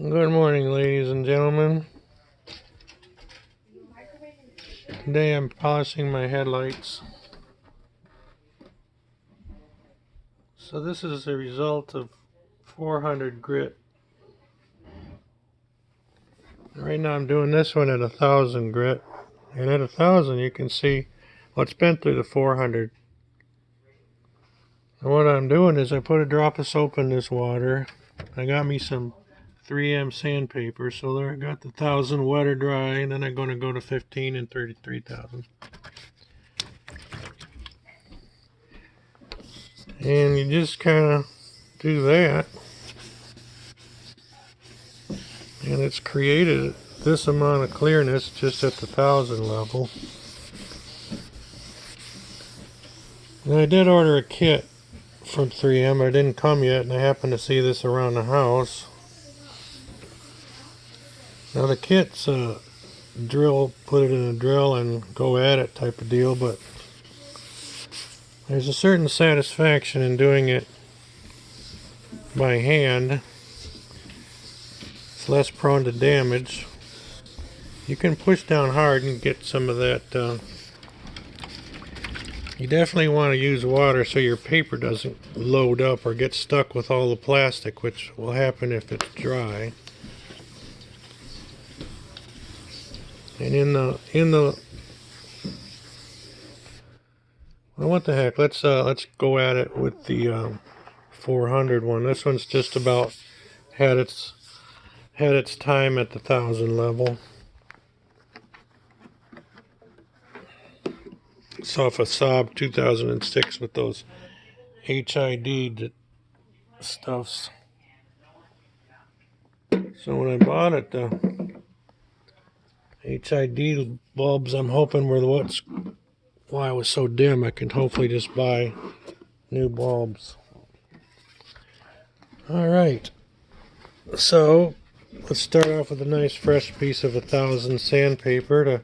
Good morning, ladies and gentlemen. Today I'm polishing my headlights. So this is the result of 400 grit. Right now I'm doing this one at 1,000 grit. And at 1,000 you can see what's been through the 400. And what I'm doing is I put a drop of soap in this water. I got me some 3M sandpaper. So there I got the 1,000 wet or dry. And then I'm going to go to 15 and 33,000. And you just kind of do that, and it's created this amount of clearness just at the 1,000 level. And I did order a kit from 3M, but it didn't come yet, and I happened to see this around the house. Now the kit's a drill, put it in a drill and go at it type of deal, but there's a certain satisfaction in doing it by hand. It's less prone to damage. You can push down hard and get some of that. You definitely want to use water so your paper doesn't load up or get stuck with all the plastic, which will happen if it's dry. And well, what the heck? Let's go at it with the 400 one. This one's just about had its time at the 1,000 level. It's off a Saab 2006 with those HID stuffs. So when I bought it, the HID bulbs, I'm hoping were why it was so dim. I can hopefully just buy new bulbs. Alright, so let's start off with a nice fresh piece of 1,000 sandpaper to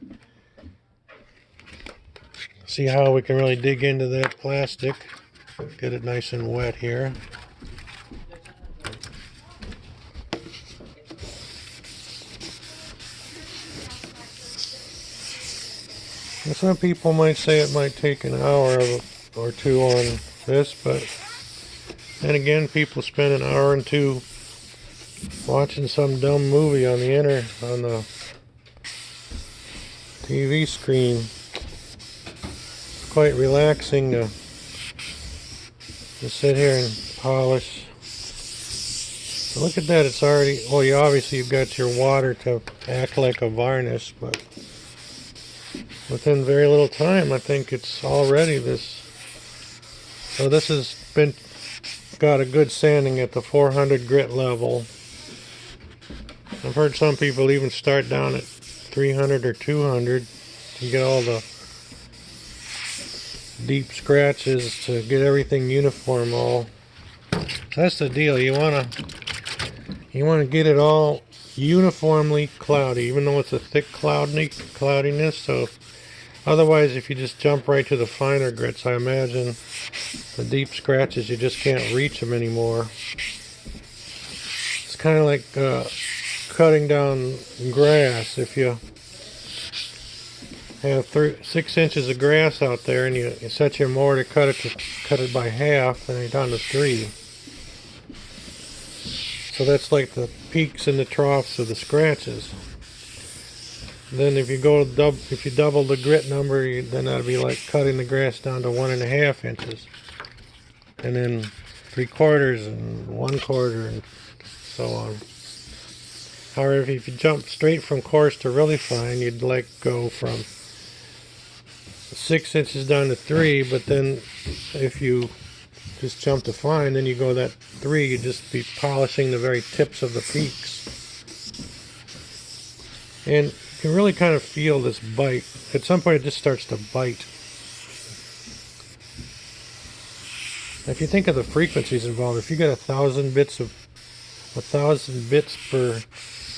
see how we can really dig into that plastic. Get it nice and wet here. And some people might say it might take an hour or two on this, but then again, people spend an hour and two watching some dumb movie on the TV screen. It's quite relaxing to sit here and polish. So look at that, it's already, well, you've got your water to act like a varnish, but within very little time, I think it's already this. So this has got a good sanding at the 400 grit level. I've heard some people even start down at 300 or 200 to get all the deep scratches to get everything uniform. So that's the deal. You want to get it all uniformly cloudy, even though it's a thick cloudiness. So otherwise, if you just jump right to the finer grits, I imagine the deep scratches, you just can't reach them anymore. It's kind of like cutting down grass. If you have 6 inches of grass out there and you set your mower to cut it by half, then you're down to 3. So that's like the peaks and the troughs of the scratches. Then if you double the grit number, then that'll be like cutting the grass down to 1.5 inches, and then 3/4 and 1/4 and so on. However, if you jump straight from coarse to really fine, you'd like go from 6 inches down to 3, but then if you just jump to fine, then you go that 3, you'd just be polishing the very tips of the peaks. And you can really kind of feel this bite. At some point it just starts to bite. If you think of the frequencies involved, if you get 1,000 bits per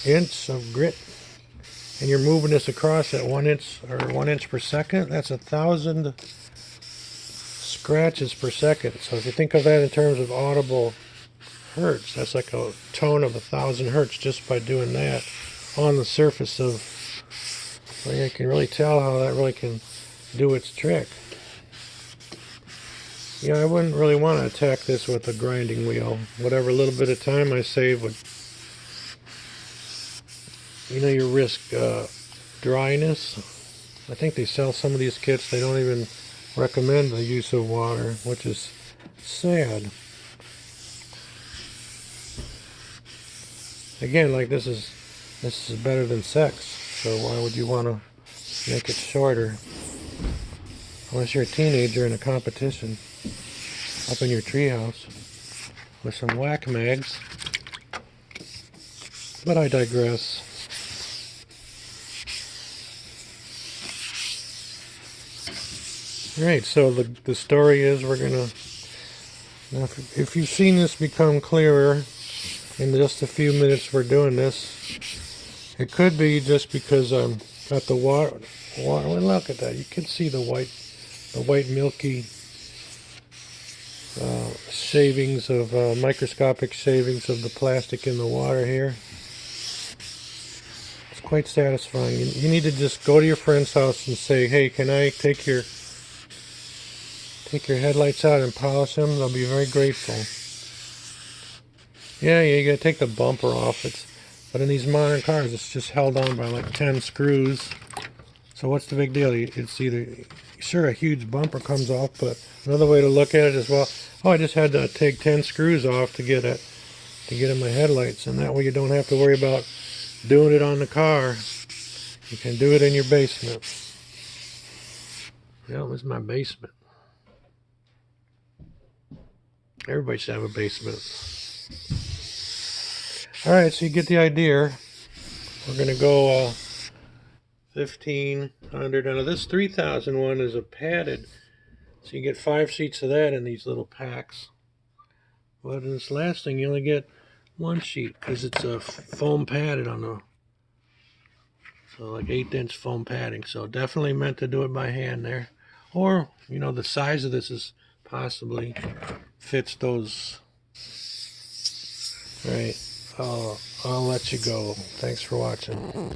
inch of grit, and you're moving this across at 1 inch or 1 inch per second, that's 1,000 scratches per second. So if you think of that in terms of audible hertz. That's like a tone of 1,000 hertz just by doing that on the surface of. Well, you can really tell how that really can do its trick. Yeah, I wouldn't really want to attack this with a grinding wheel. Whatever little bit of time I save would, you risk dryness. I think they sell some of these kits. They don't even recommend the use of water, which is sad. Again, like this is better than sex. So why would you want to make it shorter? Unless you're a teenager in a competition up in your treehouse with some whack mags. But I digress. Alright, so the story is we're gonna, now if you've seen this become clearer in just a few minutes we're doing this, it could be just because I'm got the water, look at that, you can see the white milky shavings of microscopic shavings of the plastic in the water here. It's quite satisfying. You need to just go to your friend's house and say, hey, can I take your headlights out and polish them? They'll be very grateful. Yeah, you gotta take the bumper off. But in these modern cars, it's just held on by like 10 screws. So what's the big deal? It's either, sure, a huge bumper comes off, but another way to look at it is, well, oh, I just had to take 10 screws off to get in my headlights, and that way you don't have to worry about doing it on the car. You can do it in your basement. Yeah, this is my basement. Everybody should have a basement. Alright, so you get the idea. We're going to go 1,500. Now this 3,000 one is a padded, so you get 5 sheets of that in these little packs. But in this last thing, you only get 1 sheet because it's a foam padded on the, so like 1/8 foam padding. So definitely meant to do it by hand there. Or, the size of this is possibly fits those. Right. I'll let you go. Thanks for watching.